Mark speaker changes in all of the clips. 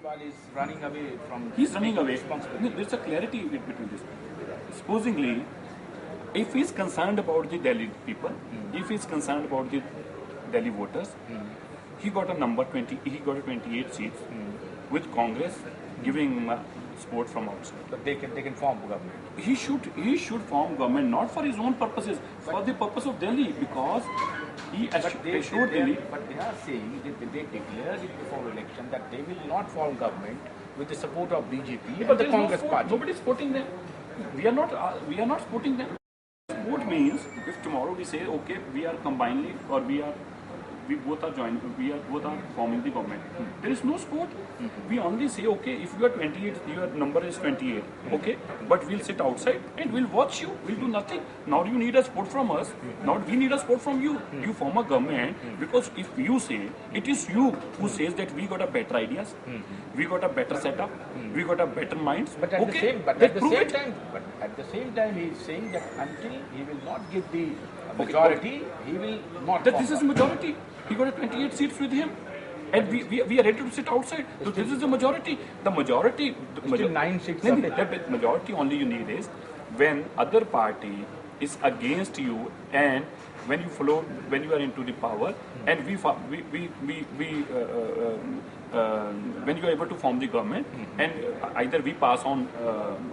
Speaker 1: Kejriwal is running away from...
Speaker 2: He's running away.
Speaker 1: responsibility.
Speaker 2: There's a clarity between this. Supposingly, if he's concerned about the Delhi people, if he's concerned about the Delhi voters, he got a number 20. He got a 28 seats with Congress giving him support from outside.
Speaker 1: But they can form government.
Speaker 2: He should form government not for his own purposes, for the purpose of Delhi, because he assured Delhi.
Speaker 1: But they are saying that they declared it before election that they will not form government with the support of BJP and the Congress party.
Speaker 2: Nobody is supporting them. We are not supporting them. Support means if tomorrow we say okay, we are combining or we both are forming the government. There is no support. We only say okay, if you are 28, your number is 28, okay, but we'll sit outside and we'll watch you. We'll do nothing. Now you need a support from us. Now we need a support from you. You form a government because if you say it is you who says that we got a better ideas, we got a better setup, we got a better minds.
Speaker 1: But at the same time, he is saying that until he will not give the majority, he will not.
Speaker 2: That this is majority. He got a 28 seats with him, and we are ready to sit outside. So this is the majority. The majority.
Speaker 1: Still 9 seats.
Speaker 2: The majority only you need is when other party is against you and when you are into the power and when you are able to form the government and either we pass on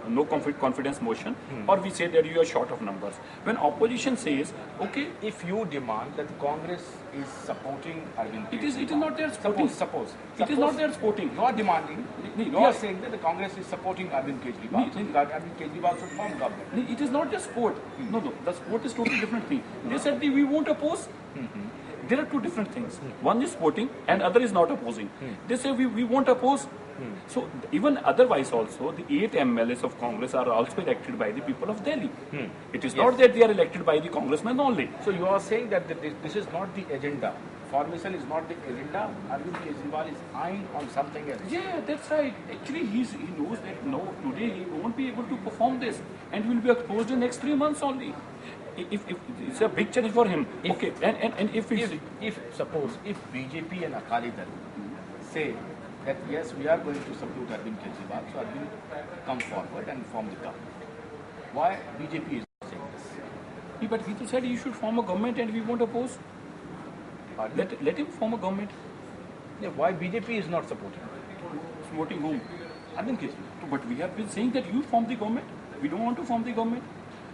Speaker 2: no confidence motion or we say that you are short of numbers. When opposition says, okay,
Speaker 1: if you demand that Congress is supporting Arvind Kejriwal,
Speaker 2: it is not their supporting.
Speaker 1: Suppose
Speaker 2: It is not their supporting.
Speaker 1: You are demanding, you are saying that the Congress is supporting Arvind Kejriwal, so that Arvind Kejriwal should form government.
Speaker 2: It is not just support. No, the support is totally different thing. They said we won't oppose. There are two different things. One is supporting and other is not opposing. They say we won't oppose. So even otherwise also, the 8 MLAs of Congress are also elected by the people of Delhi. It is not that they are elected by the congressmen only.
Speaker 1: So you are saying that this is not the agenda. Formation is not the agenda. Arvind Kejriwal is eyeing on something else.
Speaker 2: Yeah, that's right. Actually, he knows that no, today he won't be able to perform this and will be exposed in next 3 months only. If it's a big challenge for him. Okay, and if
Speaker 1: suppose if BJP and Akali Dal say that yes, we are going to support Arvind Kejriwal, so Arvind come forward and form the government. Why BJP is not saying this?
Speaker 2: Yeah, but he said he should form a government and we won't oppose. Let him form a government.
Speaker 1: Yeah, why BJP is not supporting?
Speaker 2: Supporting whom?
Speaker 1: Arvind Kejriwal.
Speaker 2: But we have been saying that you form the government. We don't want to form the government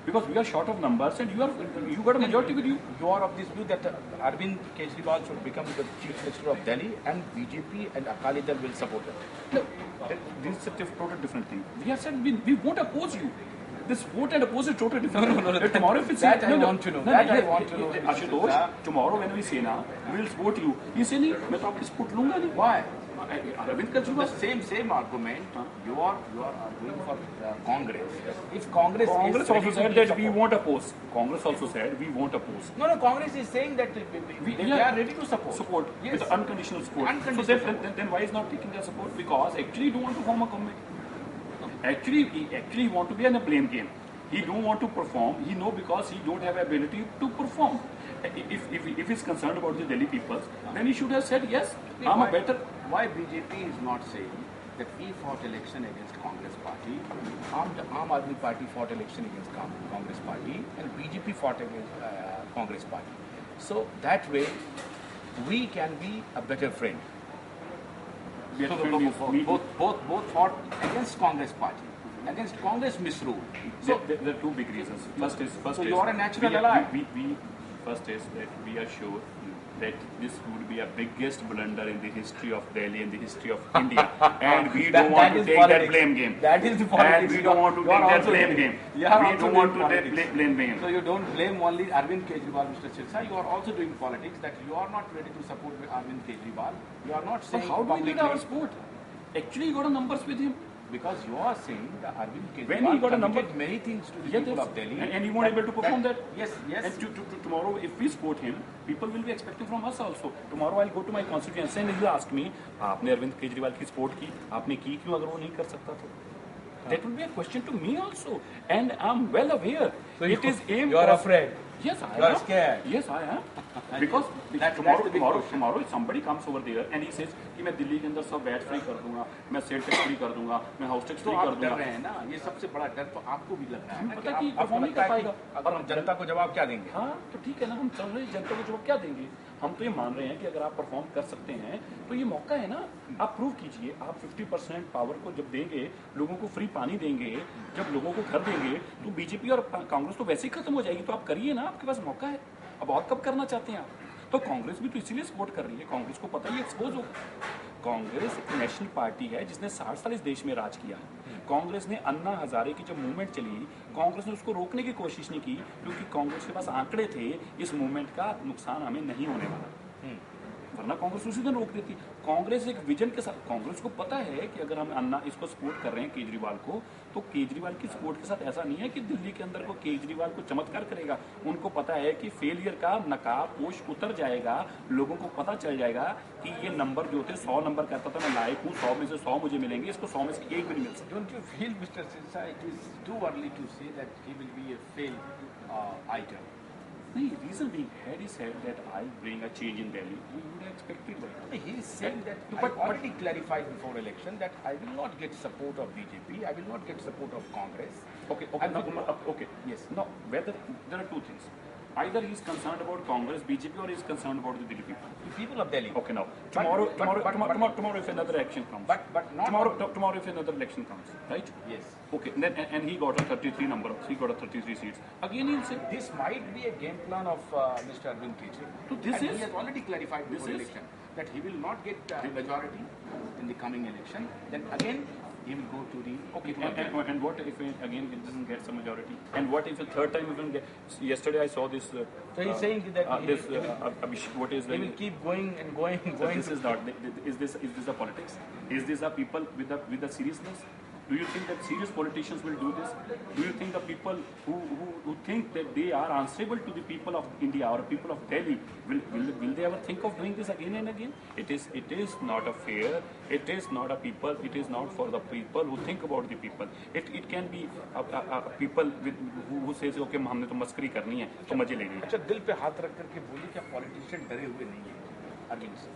Speaker 2: because we are short of numbers and you got a majority with you.
Speaker 1: You are of this view that Arvind Kejriwal should become the Chief Minister of Delhi and BJP and Akali Dal will support him.
Speaker 2: No, this is a total different thing. We have said we won't oppose you. This vote and oppose is totally different.
Speaker 1: No.
Speaker 2: Tomorrow if it's
Speaker 1: that I want to know. I want to know.
Speaker 2: Ashutosh, tomorrow when we say na, we will support you. You say nahi, मैं तो आपकी support लूँगा नहीं.
Speaker 1: Why?
Speaker 2: Arvind Kejriwal.
Speaker 1: The same argument. You are arguing for Congress. If Congress
Speaker 2: also said that we won't oppose. Congress also said we won't oppose.
Speaker 1: No. Congress is saying that they are ready to support.
Speaker 2: Support.
Speaker 1: Yes.
Speaker 2: With unconditional support.
Speaker 1: Unconditional
Speaker 2: so then why is not taking their support? Because actually you don't want to form a government. Actually he want to be in a blame game. He don't want to perform. He know because he don't have ability to perform. If he's concerned about the Delhi people, then he should have said yes. I'm a better.
Speaker 1: Why BJP is not saying that he fought election against Congress party, Aam Aadmi party fought election against Congress party, and BJP fought against Congress party. So that way, we can be a better friend. So both fought against Congress party, against Congress misrule.
Speaker 2: So there are two big reasons. First
Speaker 1: you are a natural ally.
Speaker 2: First is that we are sure that this would be a biggest blunder in the history of Delhi and the history of India, and we don't want to take that blame game.
Speaker 1: That is the politics.
Speaker 2: And we don't want to take that blame game. We don't want to take blame game.
Speaker 1: So you don't blame only Arvind Kejriwal, Mr. Sirsa. You are also doing politics that you are not ready to support Arvind Kejriwal. You are not saying.
Speaker 2: But how do we need our support? Actually, you got a numbers with him.
Speaker 1: Because you are saying that Arvind Kejriwal
Speaker 2: when he got a number,
Speaker 1: many things to the people of Delhi.
Speaker 2: And he won't able to perform that.
Speaker 1: Yes.
Speaker 2: And tomorrow, if we support him, people will be expecting from us also. Tomorrow I'll go to my constituency and he'll ask me, आपने अरविंद केजरीवाल की support की, आपने की क्यों अगर वो नहीं कर सकता तो? That will be a question to me also, and I'm well aware.
Speaker 1: So
Speaker 2: it is aimed.
Speaker 1: You are
Speaker 2: of-
Speaker 1: afraid.
Speaker 2: Yes, I
Speaker 1: You are
Speaker 2: am.
Speaker 1: scared.
Speaker 2: Yes, I am. Because
Speaker 1: that's
Speaker 2: tomorrow,
Speaker 1: the big question.
Speaker 2: tomorrow, somebody comes over there and he says कि मैं दिल्ली के अंदर सब VAT free कर दूंगा, मैं sale tax free कर दूंगा, मैं हाउस टैक्स
Speaker 1: तो
Speaker 2: फ्री कर
Speaker 1: आप डर
Speaker 2: दूंगा.
Speaker 1: रहे हैं ना, ये सबसे बड़ा डर तो आपको भी लग रहा है ना
Speaker 2: पता
Speaker 1: कि
Speaker 2: कि
Speaker 1: आपको
Speaker 2: perform नहीं
Speaker 1: लगता
Speaker 2: कर
Speaker 1: है कि
Speaker 2: पाएगा.
Speaker 1: अगर हम जनता को जवाब क्या देंगे?
Speaker 2: हाँ, तो ठीक है ना, हम चल रहे हैं, जनता को जवाब क्या देंगे? हम तो ये मान रहे हैं कि अगर आप परफॉर्म कर सकते हैं तो ये मौका है ना, आप प्रूव कीजिए. आप 50% पावर को जब देंगे, लोगों को फ्री पानी देंगे, जब लोगों को घर देंगे, तो बीजेपी और कांग्रेस तो वैसे ही खत्म हो जाएगी. तो आप करिए ना, आपके पास मौका है. अब और कब करना चाहते हैं आप? तो कांग्रेस भी तो इसीलिए सपोर्ट कर रही है. कांग्रेस को पता ही एक्सपोज होगा. कांग्रेस एक नेशनल पार्टी है जिसने 60 साल इस देश में राज किया है. कांग्रेस ने अन्ना हजारे की जब मूवमेंट चली, कांग्रेस ने उसको रोकने की कोशिश नहीं की, क्योंकि कांग्रेस के पास आंकड़े थे इस मूवमेंट का नुकसान हमें नहीं होने वाला, वरना कांग्रेस उसी दिन रोक देती. कांग्रेस एक विजन के साथ, कांग्रेस को पता है कि अगर हम अन्ना इसको सपोर्ट कर रहे हैं केजरीवाल को, तो केजरीवाल की सपोर्ट के साथ ऐसा नहीं है कि दिल्ली के अंदर को केजरीवाल को चमत्कार करेगा. उनको पता है कि फेलियर का नकाब पोष उतर जाएगा, लोगों को पता चल जाएगा कि ये नंबर जो थे 100 नंबर कहता था मैं लायक हूँ, 100 में से 100 मुझे मिलेंगे, इसको 100 में से 1 भी नहीं मिल सकता.
Speaker 1: Don't you feel, Mr. Sirsa, it is too early to say that he will be a failed item?
Speaker 2: नहीं, reason being, had he said that I'll bring a change in Delhi, we would have expected that.
Speaker 1: He is saying that,
Speaker 2: But-
Speaker 1: I already clarified before election that I will not get support of BJP, I will not get support of Congress.
Speaker 2: Okay,
Speaker 1: And
Speaker 2: now,
Speaker 1: with-
Speaker 2: okay.
Speaker 1: Yes.
Speaker 2: Now, whether there are two things. Either he is concerned about Congress, BJP, or he is concerned about the Delhi people.
Speaker 1: The people of Delhi.
Speaker 2: Okay, now tomorrow,
Speaker 1: but-
Speaker 2: tomorrow, if another election comes,
Speaker 1: But not
Speaker 2: tomorrow, if another election comes, right?
Speaker 1: Yes.
Speaker 2: Okay, and he got a 33 number, he got a 33 seats. Again, he'll say,
Speaker 1: This might be a game plan of Mr. Arvind Kejriwal.
Speaker 2: So this
Speaker 1: And
Speaker 2: is-
Speaker 1: he has already clarified
Speaker 2: this
Speaker 1: before
Speaker 2: is-
Speaker 1: election that he will not get majority in the coming election. Then again, he will go to the
Speaker 2: okay,
Speaker 1: people of Delhi.
Speaker 2: and what if again it doesn't get some majority? And what if the third time even get? Yesterday I saw this.
Speaker 1: So he's saying that
Speaker 2: this
Speaker 1: he will-
Speaker 2: what is
Speaker 1: He will keep going and going and
Speaker 2: So
Speaker 1: going.
Speaker 2: this is not. Is this a politics? Is this a people with the seriousness? Do you think that serious politicians will do this? Do you think the people who think that they are answerable to the people of India or people of Delhi will they ever think of doing this again and again? It is not a fair. It is not a people. It is not for the people who think about the people. It can be a people who says okay हमने तो मस्करी करनी है तो मजे लेंगे.
Speaker 1: अच्छा, दिल पे हाथ रख करके बोलिए क्या पॉलिटिशियन डरे हुए नहीं है अरविंद से?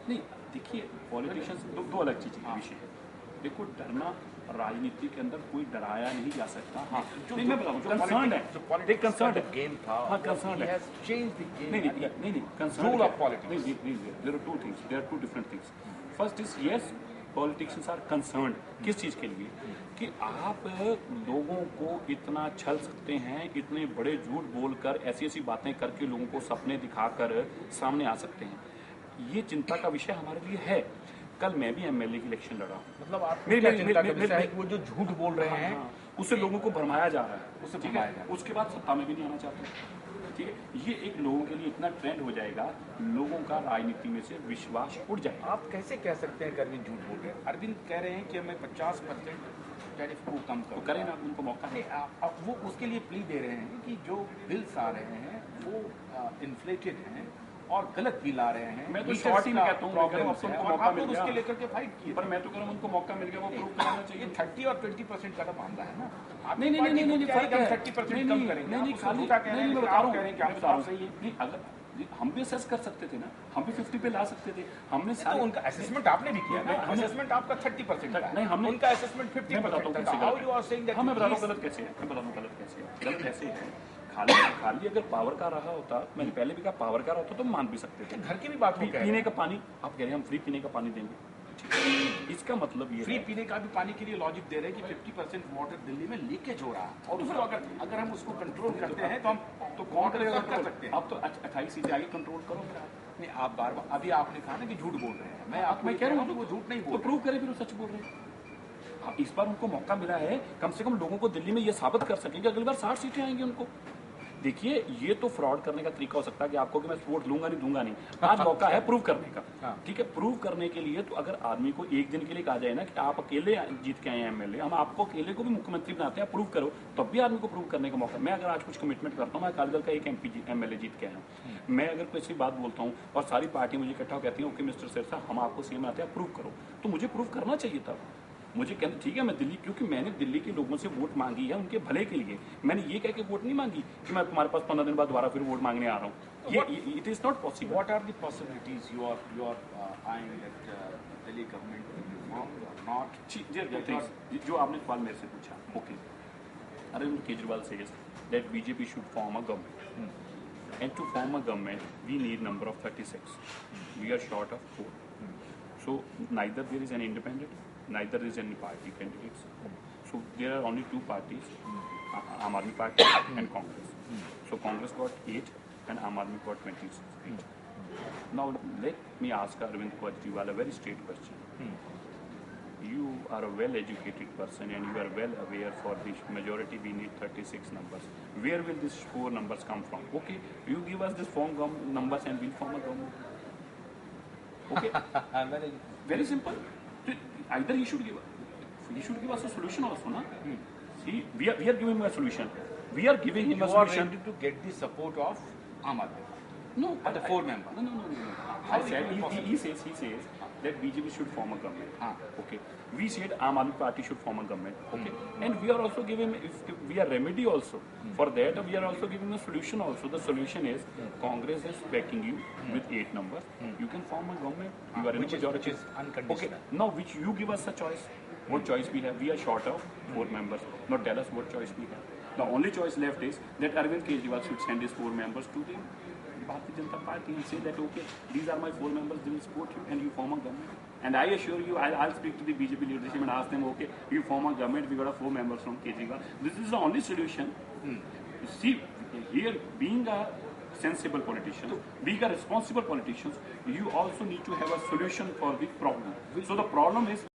Speaker 2: नहीं, देखिए पॉलिटिशियंस दो अलग चीज़ के विषय है. देखो, डरना राजनीति के अंदर कोई डराया नहीं जा सकता. हाँ, नहीं मैं बताऊँ, कंसर्न है, देख कंसर्न है,
Speaker 1: गेम था.
Speaker 2: हाँ कंसर्न है. नहीं कंसर्न
Speaker 1: Rule of politics.
Speaker 2: नहीं, there are two things, there are two different things. First is yes, politicians are concern. किस चीज़ के लिए? कि आप लोगों को इतना छल सकते हैं, इतने बड़े झूठ बोलकर ऐसी ऐसी बातें करके लोगों को सपने दिखाकर सामने आ सकते हैं. ये चिंता का विषय हमारे लिए है. कल मैं भी एमएलए की इलेक्शन लड़ा.
Speaker 1: मतलब आप
Speaker 2: मेरी-
Speaker 1: क्या
Speaker 2: मेरी-
Speaker 1: चिंता का
Speaker 2: मेरी-
Speaker 1: विषय है
Speaker 2: मेरी-
Speaker 1: कि वो जो झूठ बोल रहे हैं
Speaker 2: उससे लोगों को भरमाया जा रहा है.
Speaker 1: उससे
Speaker 2: ठीक
Speaker 1: भरमाया
Speaker 2: है,
Speaker 1: जा रहा है.
Speaker 2: उसके बाद सत्ता में भी नहीं आना चाहते. ठीक है, ये एक लोगों के लिए इतना ट्रेंड हो जाएगा, लोगों का राजनीति में से विश्वास उड़ जाएगा.
Speaker 1: आप कैसे कह सकते हैं कि अरविंद झूठ बोल रहे हैं? अरविंद कह रहे हैं कि मैं 50% टैरिफ को कम
Speaker 2: तो
Speaker 1: करूँ.
Speaker 2: करें ना, उनको मौका है.
Speaker 1: अब वो उसके लिए प्ली दे रहे हैं कि जो बिल्स आ रहे हैं वो इन्फ्लेटेड हैं और गलत बिल आ रहे हैं.
Speaker 2: मैं तो
Speaker 1: Meters
Speaker 2: शॉर्ट ही में
Speaker 1: का
Speaker 2: कहता हूँ,
Speaker 1: problem
Speaker 2: अब तो
Speaker 1: है
Speaker 2: उनको
Speaker 1: और
Speaker 2: मौका
Speaker 1: आप
Speaker 2: मिल
Speaker 1: लोग
Speaker 2: गया.
Speaker 1: उसके लेकर के फाइट किए.
Speaker 2: पर मैं तो कह रहा हूँ उनको मौका मिल गया, वो प्रूव करना
Speaker 1: ये
Speaker 2: चाहिए.
Speaker 1: 30 और 20% का तो मामला है ना.
Speaker 2: नहीं नहीं नहीं नहीं फर्क है.
Speaker 1: 30% कम करेंगे.
Speaker 2: नहीं
Speaker 1: आप
Speaker 2: खाली
Speaker 1: उसको कह रहे
Speaker 2: नहीं,
Speaker 1: हैं
Speaker 2: मैं
Speaker 1: कि
Speaker 2: बता
Speaker 1: आप
Speaker 2: रहा
Speaker 1: कह रहे हैं कि
Speaker 2: हूँ,
Speaker 1: आप
Speaker 2: बता रहा
Speaker 1: सही है.
Speaker 2: हूँ. नहीं, अगर हम भी असेस कर सकते थे ना, हम भी 50 पे ला सकते थे. हमने
Speaker 1: तो
Speaker 2: सारे
Speaker 1: उनका असेसमेंट आपने भी किया ना.
Speaker 2: हमने-
Speaker 1: असेसमेंट आपका 30% का
Speaker 2: नहीं,
Speaker 1: है.
Speaker 2: हमने-
Speaker 1: उनका असेसमेंट
Speaker 2: मैं बताता
Speaker 1: 50%
Speaker 2: हूँ
Speaker 1: का.
Speaker 2: कैसे
Speaker 1: हाउ
Speaker 2: गलत
Speaker 1: यू आर सेइंग दैट?
Speaker 2: हाँ, मैं बताता हूँ गलत कैसे है. मैं बताता हूँ गलत कैसे है. गलत कैसे है, खाली अगर पावर का रहा होता, मैंने पहले भी कहा पावर का रहा होता तो मान भी सकते थे.
Speaker 1: घर की भी बात हो गई.
Speaker 2: पीने का पानी आप कह रहे हैं हम फ्री पीने का पानी देंगे. ठीक है, इसका मतलब ये
Speaker 1: फ्री
Speaker 2: है
Speaker 1: पीने का भी पानी के लिए लॉजिक दे रहे हैं कि 50% वाटर दिल्ली में लीकेज हो रहा है और उसको अगर हम उसको कंट्रोल करते हैं तो हम
Speaker 2: तो कौन
Speaker 1: कर
Speaker 2: करेगा
Speaker 1: सकते हैं.
Speaker 2: अब तो 28 सीटें आगे कंट्रोल करो फिर आप.
Speaker 1: नहीं, आप बार बार अभी आपने कहा ना कि झूठ बोल रहे हैं.
Speaker 2: मैं कह रहा हूँ
Speaker 1: कि वो झूठ नहीं
Speaker 2: तो
Speaker 1: बोल.
Speaker 2: प्रूव करें फिर वो सच बोल रहे हैं. अब इस बार उनको मौका मिला है, कम से कम लोगों को दिल्ली में ये साबित कर सकेंगे अगली बार 60 सीटें आएंगी उनको. देखिए, ये तो फ्रॉड करने का तरीका हो सकता है कि आपको कि मैं वोट लूंगा नहीं दूंगा नहीं. आज मौका है प्रूव करने का.
Speaker 1: हाँ.
Speaker 2: ठीक है, प्रूव करने के लिए तो अगर आदमी को एक दिन के लिए कहा जाए ना कि आप अकेले जीत के आए हैं एमएलए, हम आपको अकेले को भी मुख्यमंत्री बनाते हैं, प्रूव करो, तब भी आदमी को प्रूव करने का मौका. मैं अगर आज कुछ कमिटमेंट करता हूँ, मैं अकालीदल का एक एमएलए जीत के आया हूँ, मैं अगर कोई सी बात बोलता हूँ और सारी पार्टी मुझे इकट्ठा कहती है ओके मिस्टर सिरसा हम आपको सीएम बनाते हैं, प्रूव करो, तो मुझे प्रूव करना चाहिए था. मुझे कहना ठीक है, मैं दिल्ली, क्योंकि मैंने दिल्ली के लोगों से वोट मांगी है उनके भले के लिए। मैंने ये कह के वोट नहीं मांगी कि मैं तुम्हारे पास 15 दिन बाद दोबारा फिर वोट मांगने आ रहा हूँ। ये it is not possible.
Speaker 1: What are the possibilities you are eyeing that Delhi government will be formed or not?
Speaker 2: जो आपने सवाल मेरे से पूछा, okay, Arvind Kejriwal says that BJP should form a government, and to form a government we need number of 36. We are short of 4. So neither there is an independent, neither is any party candidates. So there are only two parties, Aam Aadmi Party and Congress. So Congress got 8 and Aam Aadmi got 26. Now let me ask Arvind Kejriwal a very straight question. You are a well-educated person and you are well aware for this majority we need 36 numbers. Where will these 4 numbers come from? Okay, you give us this form numbers and we'll form a government. Okay, very simple. Either he should give us a solution also, na? See, we are giving him a solution. We are giving him a
Speaker 1: You are
Speaker 2: solution.
Speaker 1: ready to get the support of Aam Aadmi Party.
Speaker 2: No,
Speaker 1: But the 4 members.
Speaker 2: No.
Speaker 1: How
Speaker 2: I
Speaker 1: it
Speaker 2: said
Speaker 1: will be possible?
Speaker 2: he says that BJP should form a government.
Speaker 1: Ah.
Speaker 2: Okay. We said Aam Aadmi Party should form a government. Okay. And we are also giving, if we are remedy also for that, we are also giving a solution also. The solution is Congress is backing you with 8 numbers. You can form a government. You are in a majority.
Speaker 1: Which is unconditional.
Speaker 2: Okay. Now, which you give us a choice. What choice we have? We are short of 4 members. Now tell us what choice we have. The only choice left is that Arvind Kejriwal should send his 4 members to the Bharatiya Janata Party and say that, okay, these are my 4 members, they will support you and you form a government. And I assure you, I'll speak to the BJP leadership and ask them, okay, you form a government, we got 4 members from Kejriwal. This is the only solution. See, here, being a sensible politician, being a responsible politician, you also need to have a solution for the problem. So the problem is